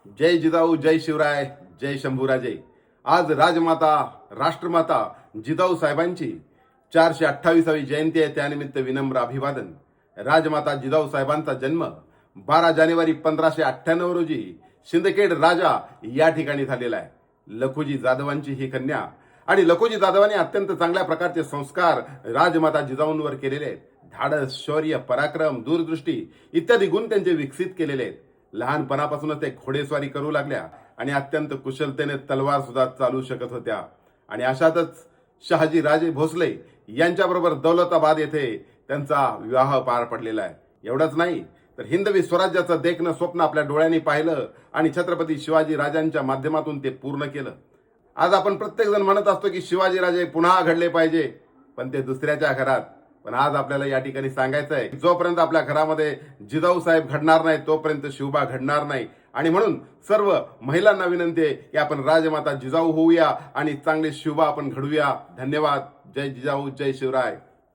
जय जिजाऊ, जय शिवराय, जय शंभूराजे. आज राजमाता राष्ट्रमाता जिजाऊ साहेबांची 428वी जयंती आहे. त्यानिमित्त विनम्र अभिवादन. राजमाता जिजाऊ साहेबांचा जन्म 12 जानेवारी 1598 रोजी शिंदखेड राजा या ठिकाणी झालेला आहे. लखुजी जाधवांची ही कन्या आणि लखुजी जाधवांनी अत्यंत चांगल्या प्रकारचे संस्कार राजमाता जिजाऊंवर केलेले आहेत. धाडस, शौर्य, पराक्रम, दूरदृष्टी इत्यादी गुण त्यांचे विकसित केलेले आहेत. लहानपणापासूनच ते घोडेस्वारी करू लागल्या आणि अत्यंत कुशलतेने तलवार सुद्धा चालू शकत होत्या. आणि अशातच शहाजी राजे भोसले यांच्याबरोबर दौलताबाद येथे त्यांचा विवाह पार पडलेला आहे. एवढंच नाही तर हिंदवी स्वराज्याचं देखणं स्वप्न आपल्या डोळ्यांनी पाहिलं आणि छत्रपती शिवाजी राजांच्या माध्यमातून ते पूर्ण केलं. आज आपण प्रत्येकजण म्हणत असतो की शिवाजी राजे पुन्हा घडले पाहिजे, पण ते दुसऱ्याच्या घरात. पण आज आपल्याला या ठिकाणी सांगायचं आहे, जोपर्यंत आपल्या घरामध्ये जिजाऊ साहेब घडणार नाही तोपर्यंत शिवबा घडणार नाही. आणि म्हणून सर्व महिलांना विनंती आहे की आपण राजमाता जिजाऊ होऊया आणि चांगले शिवबा आपण घडूया. धन्यवाद. जय जिजाऊ, जय शिवराय.